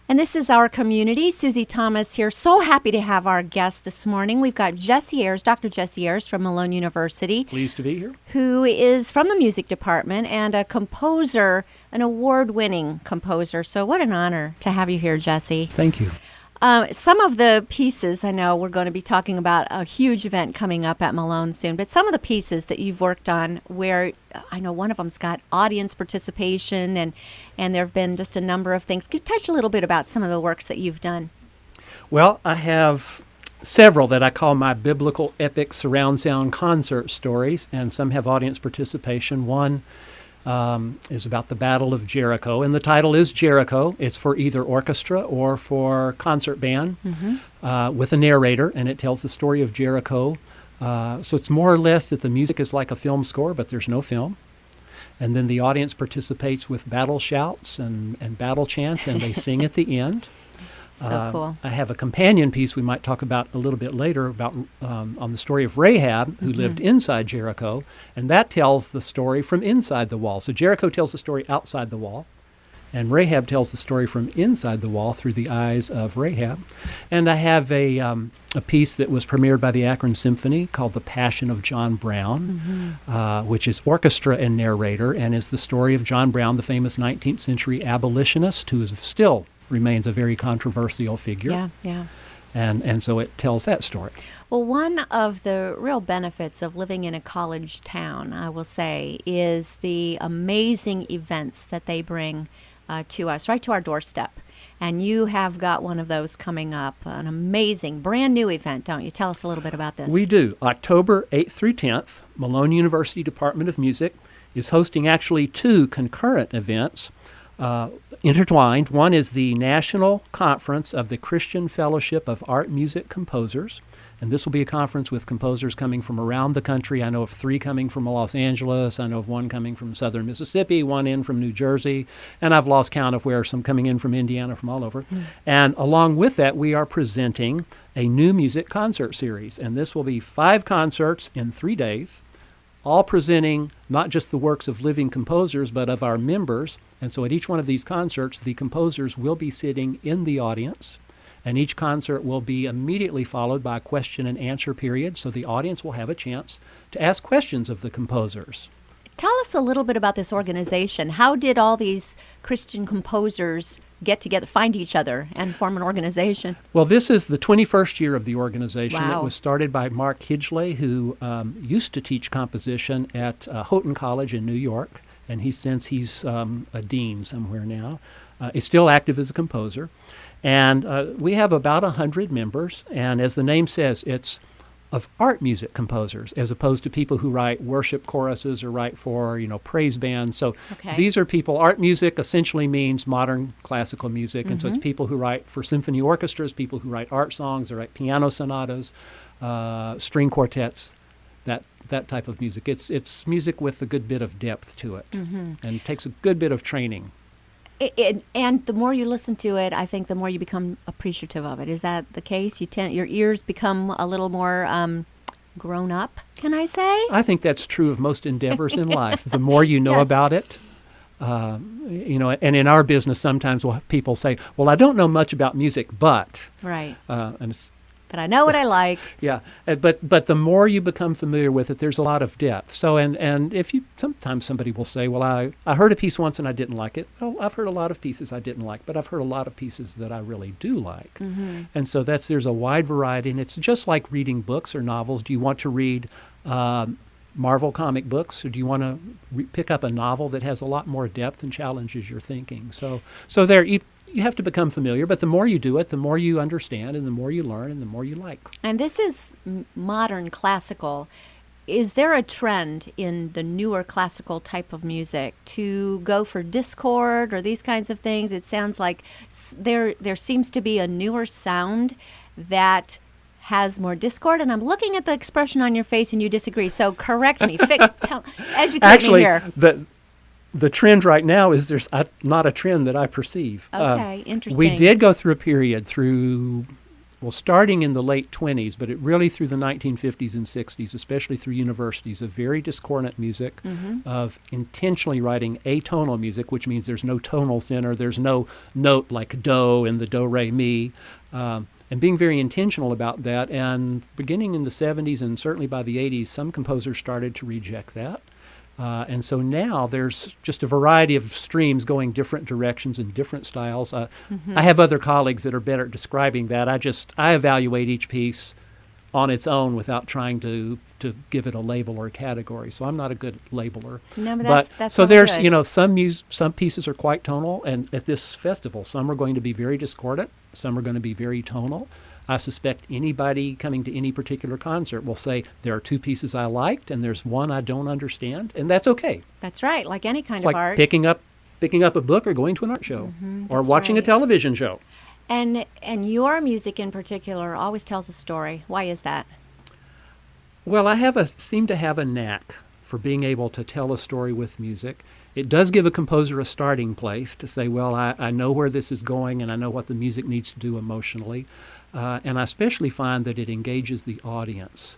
And this is our community. SUZIE Thomas here. So happy to have our guest this morning. We've got Jesse Ayers, Dr. Jesse Ayers from Malone University. Pleased to be here. Who is from the music department and a composer, an award-winning composer. So what an honor to have you here, Jesse. Thank you. Some of the pieces, I know we're going to be talking about a huge event coming up at Malone soon, but some of the pieces that you've worked on where I know one of them's got audience participation and there have been just a number of things. Could you touch a little bit about some of the works that you've done? Well, I have several that I call my biblical epic surround sound concert stories, and some have audience participation. One is about the Battle of Jericho, and the title is Jericho. It's for either orchestra or for concert band with a narrator, and it tells the story of Jericho. So it's more or less that the music is like a film score, but there's no film. And then the audience participates with battle shouts and battle chants, and they sing at the end. So cool. I have a companion piece we might talk about a little bit later about on the story of Rahab, who lived inside Jericho, and that tells the story from inside the wall. So Jericho tells the story outside the wall, and Rahab tells the story from inside the wall through the eyes of Rahab. And I have a piece that was premiered by the Akron Symphony called The Passion of John Brown, which is orchestra and narrator, and is the story of John Brown, the famous 19th century abolitionist who is still remains a very controversial figure. Yeah. And so it tells that story. Well, one of the real benefits of living in a college town, I will say, is the amazing events that they bring to us, right to our doorstep. And you have got one of those coming up, an amazing, brand new event, don't you? Tell us a little bit about this. We do. October 8th through 10th, Malone University Department of Music is hosting actually two concurrent events intertwined. One is the National Conference of the Christian Fellowship of Art Music Composers, and this will be a conference with composers coming from around the country. I know of three coming from Los Angeles, I know of one coming from southern Mississippi, one in from New Jersey, and I've lost count of where some coming in from Indiana, from all over. And along with that, we are presenting a new music concert series, and this will be 5 concerts in 3 days, all presenting not just the works of living composers, but of our members. And so at each one of these concerts, the composers will be sitting in the audience, and each concert will be immediately followed by a question and answer period, so the audience will have a chance to ask questions of the composers. Tell us a little bit about this organization. How did all these Christian composers get together, find each other, and form an organization? Well, this is the 21st year of the organization. Wow. It was started by Mark Hidgley, who used to teach composition at Houghton College in New York, and he's a dean somewhere now. Is still active as a composer. And we have about 100 members, and as the name says, it's of art music composers, as opposed to people who write worship choruses or write for, praise bands. So these are people. Art music essentially means modern classical music, and so it's people who write for symphony orchestras, people who write art songs, they write piano sonatas, string quartets, that type of music. It's music with a good bit of depth to it, and takes a good bit of training. And the more you listen to it, I think the more you become appreciative of it. Is that the case? Your ears become a little more grown up, can I say? I think that's true of most endeavors in life. The more you know about it, and in our business, sometimes we'll have people say, well, I don't know much about music, but. Right. And it's, but I know what I like. Yeah, but the more you become familiar with it, there's a lot of depth. So, and if you, sometimes somebody will say, well, I heard a piece once and I didn't like it. Well, I've heard a lot of pieces I didn't like, but I've heard a lot of pieces that I really do like. And so there's a wide variety, and it's just like reading books or novels. Do you want to read Marvel comic books, or do you want to pick up a novel that has a lot more depth and challenges your thinking? So there, you have to become familiar, but the more you do it, the more you understand, and the more you learn, and the more you like. And this is modern classical. Is there a trend in the newer classical type of music to go for discord or these kinds of things? It sounds like there seems to be a newer sound that has more discord, and I'm looking at the expression on your face and you disagree, so correct me. Educate me here. The trend right now is there's not a trend that I perceive. Okay, interesting. We did go through a period through starting in the late 20s, but it really through the 1950s and 60s, especially through universities, of very discordant music, of intentionally writing atonal music, which means there's no tonal center, there's no note like do in the do, re, mi, and being very intentional about that. And beginning in the 70s and certainly by the 80s, some composers started to reject that. And so now there's just a variety of streams going different directions and different styles. I have other colleagues that are better at describing that. I evaluate each piece on its own without trying to give it a label or a category. So I'm not a good labeler. No, but that's so really there's good. some pieces are quite tonal, and at this festival, some are going to be very discordant, some are going to be very tonal. I suspect anybody coming to any particular concert will say, there are two pieces I liked and there's one I don't understand, and that's okay. That's right, like any kind It's of like art. picking up a book or going to an art show or that's watching a right. television show. And your music in particular always tells a story. Why is that? Well, I seem to have a knack for being able to tell a story with music. It does give a composer a starting place to say, well, I know where this is going and I know what the music needs to do emotionally. And I especially find that it engages the audience.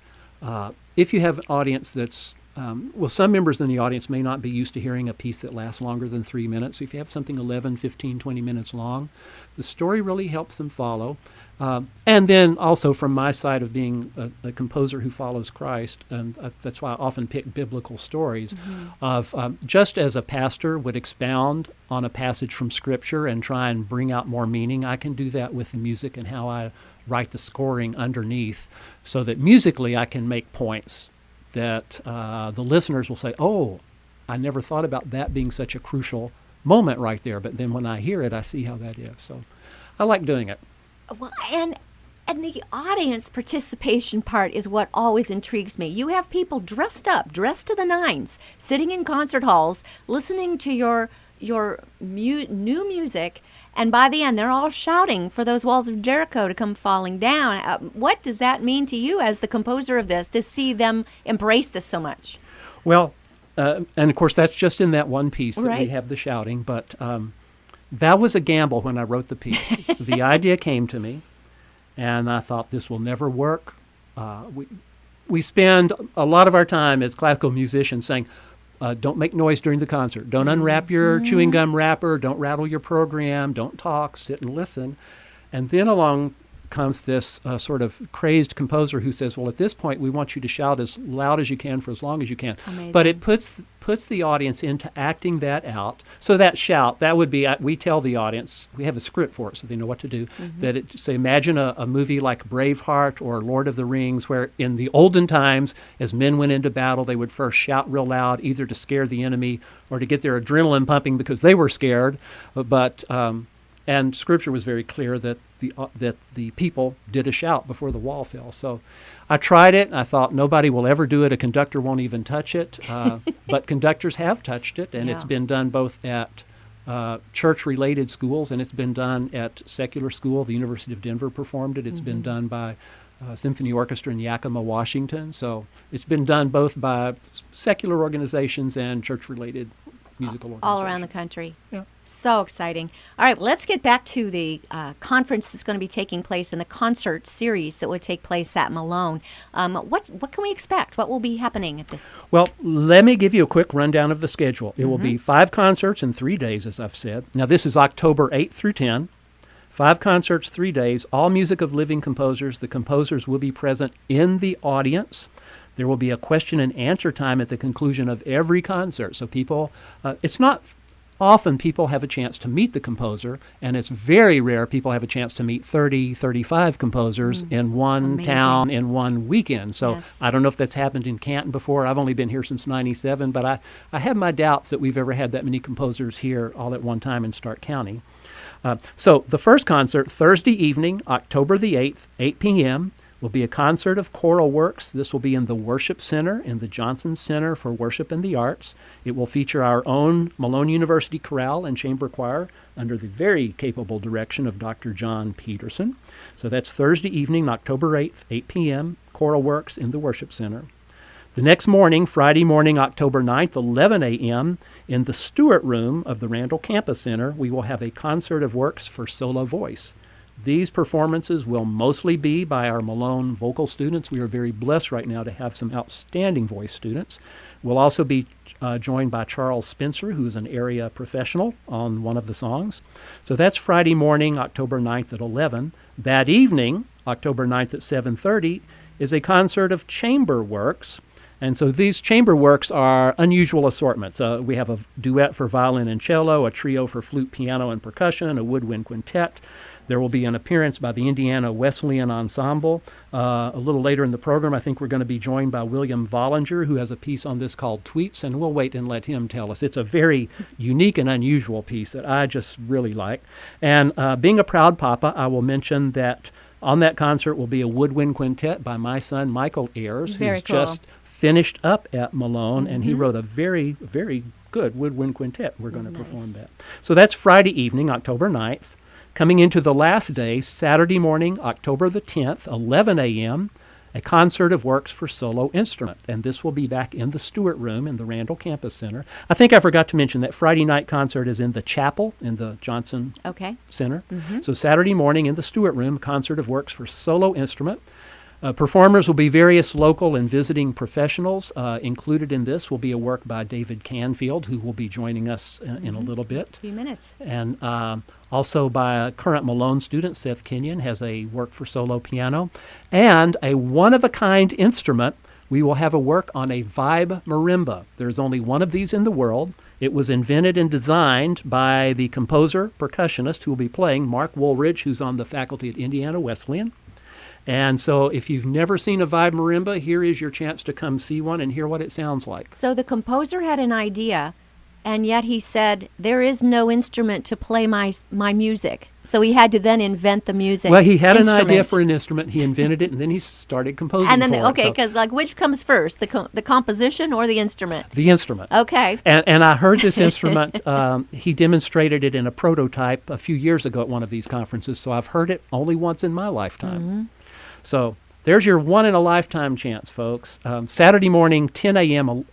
If you have an audience that's, some members in the audience may not be used to hearing a piece that lasts longer than 3 minutes. So if you have something 11, 15, 20 minutes long, the story really helps them follow. And then also from my side of being a composer who follows Christ, and that's why I often pick biblical stories, of just as a pastor would expound on a passage from Scripture and try and bring out more meaning, I can do that with the music and how I write the scoring underneath, so that musically I can make points that the listeners will say, oh, I never thought about that being such a crucial moment right there, but then when I hear it, I see how that is. So I like doing it. Well, and the audience participation part is what always intrigues me. You have people dressed to the nines, sitting in concert halls, listening to your new music, and by the end, they're all shouting for those walls of Jericho to come falling down. What does that mean to you as the composer of this, to see them embrace this so much? Well, and of course, that's just in that one piece that Right. we have the shouting, but that was a gamble when I wrote the piece. The idea came to me, and I thought, this will never work. We spend a lot of our time as classical musicians saying, don't make noise during the concert. Don't unwrap your chewing gum wrapper. Don't rattle your program. Don't talk. Sit and listen. And then along comes this sort of crazed composer who says, well, at this point, we want you to shout as loud as you can for as long as you can. Amazing. But it puts the audience into acting that out. So that shout, that would be, we tell the audience, we have a script for it so they know what to do, that it, say, imagine a movie like Braveheart or Lord of the Rings, where in the olden times, as men went into battle, they would first shout real loud, either to scare the enemy or to get their adrenaline pumping because they were scared. And Scripture was very clear that the people did a shout before the wall fell. So I tried it, and I thought nobody will ever do it. A conductor won't even touch it. But conductors have touched it, and it's been done both at church-related schools, and it's been done at secular school. The University of Denver performed it. It's been done by Symphony Orchestra in Yakima, Washington. So it's been done both by secular organizations and church-related musical organizations. All around the country. Yeah. So exciting. All right, let's get back to the conference that's going to be taking place and the concert series that would take place at Malone. What can we expect? What will be happening at this? Well, let me give you a quick rundown of the schedule. It will be 5 concerts in 3 days, as I've said. Now, this is October 8th through 10. 5 concerts, 3 days, all music of living composers. The composers will be present in the audience. There will be a question and answer time at the conclusion of every concert. So people, it's not often people have a chance to meet the composer, and it's very rare people have a chance to meet 30, 35 composers in one Amazing. town in one weekend. So Yes. I don't know if that's happened in Canton before. I've only been here since 97, but I have my doubts that we've ever had that many composers here all at one time in Stark County. So the first concert, Thursday evening, October the 8th, 8 p.m., will be a concert of choral works. This will be in the Worship Center, in the Johnson Center for Worship and the Arts. It will feature our own Malone University Chorale and Chamber Choir under the very capable direction of Dr. John Peterson. So that's Thursday evening, October 8th, 8 p.m., choral works in the Worship Center. The next morning, Friday morning, October 9th, 11 a.m., in the Stewart Room of the Randall Campus Center, we will have a concert of works for solo voice. These performances will mostly be by our Malone vocal students. We are very blessed right now to have some outstanding voice students. We'll also be joined by Charles Spencer, who is an area professional on one of the songs. So that's Friday morning, October 9th at 11. That evening, October 9th at 7:30, is a concert of chamber works. And so these chamber works are unusual assortments. We have a duet for violin and cello, a trio for flute, piano, and percussion, a woodwind quintet. There will be an appearance by the Indiana Wesleyan Ensemble. A little later in the program, I think we're going to be joined by William Vollinger, who has a piece on this called Tweets, and we'll wait and let him tell us. It's a very unique and unusual piece that I just really like. And being a proud papa, I will mention that on that concert will be a woodwind quintet by my son, Michael Ayers, who's just finished up at Malone, and he wrote a very, very good woodwind quintet. We're going to perform that. So that's Friday evening, October 9th. Coming into the last day, Saturday morning, October the 10th, 11 a.m., a concert of works for solo instrument. And this will be back in the Stewart Room in the Randall Campus Center. I think I forgot to mention that Friday night concert is in the chapel in the Johnson Center. So Saturday morning in the Stewart Room, concert of works for solo instrument. Performers will be various local and visiting professionals. Included in this will be a work by David Canfield, who will be joining us in a little bit. A few minutes. And also by a current Malone student, Seth Kenyon, has a work for solo piano. And a one-of-a-kind instrument, we will have a work on a vibe marimba. There's only one of these in the world. It was invented and designed by the composer, percussionist, who will be playing, Mark Woolridge, who's on the faculty at Indiana Wesleyan. And so if you've never seen a vibe marimba, here is your chance to come see one and hear what it sounds like. So the composer had an idea, and yet he said, there is no instrument to play my music. So he had to then invent the music. Well, he had an idea for an instrument. He invented it, and then he started composing and then, for it. Because which comes first, the composition or the instrument? The instrument. Okay. And I heard this instrument. He demonstrated it in a prototype a few years ago at one of these conferences, so I've heard it only once in my lifetime. So there's your one-in-a-lifetime chance, folks. Saturday morning, 10 a.m.,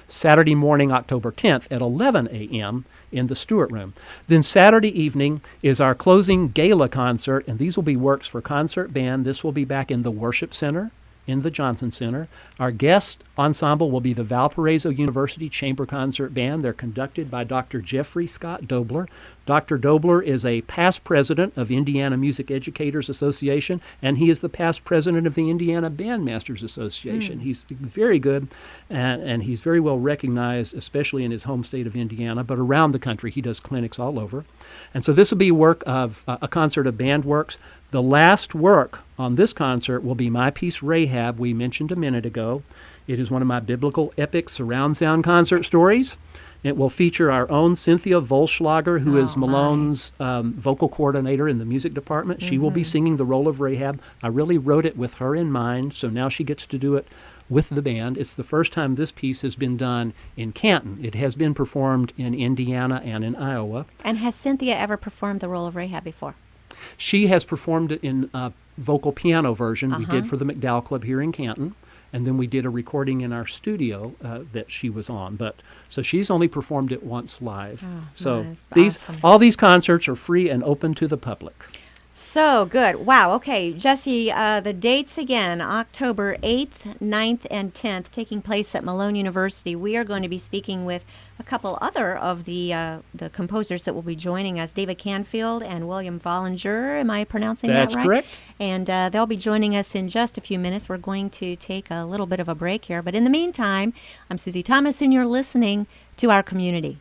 Saturday morning, October 10th at 11 a.m. in the Stewart Room. Then Saturday evening is our closing gala concert, and these will be works for concert band. This will be back in the Worship Center in the Johnson Center. Our guest ensemble will be the Valparaiso University Chamber Concert Band. They're conducted by Dr. Jeffrey Scott Dobler. Dr. Dobler is a past president of Indiana Music Educators Association, and he is the past president of the Indiana Bandmasters Association. He's very good, and he's very well recognized, especially in his home state of Indiana, but around the country. He does clinics all over. And so this will be work of a concert of band works. The last work on this concert will be my piece, Rahab, we mentioned a minute ago. It is one of my biblical epic surround sound concert stories. It will feature our own Cynthia Volschlager, who is Malone's vocal coordinator in the music department. She will be singing the role of Rahab. I really wrote it with her in mind, so now she gets to do it with the band. It's the first time this piece has been done in Canton. It has been performed in Indiana and in Iowa. And has Cynthia ever performed the role of Rahab before? She has performed it in a vocal piano version we did for the McDowell Club here in Canton. And then we did a recording in our studio that she was on. So she's only performed it once live. So all these concerts are free and open to the public. So good. Wow. Okay, Jesse, the dates again, October 8th, 9th, and 10th, taking place at Malone University. We are going to be speaking with a couple other of the composers that will be joining us, David Canfield and William Vollinger. Am I pronouncing that right? That's correct. And they'll be joining us in just a few minutes. We're going to take a little bit of a break here. But in the meantime, I'm Susie Thomas, and you're listening to Our Community.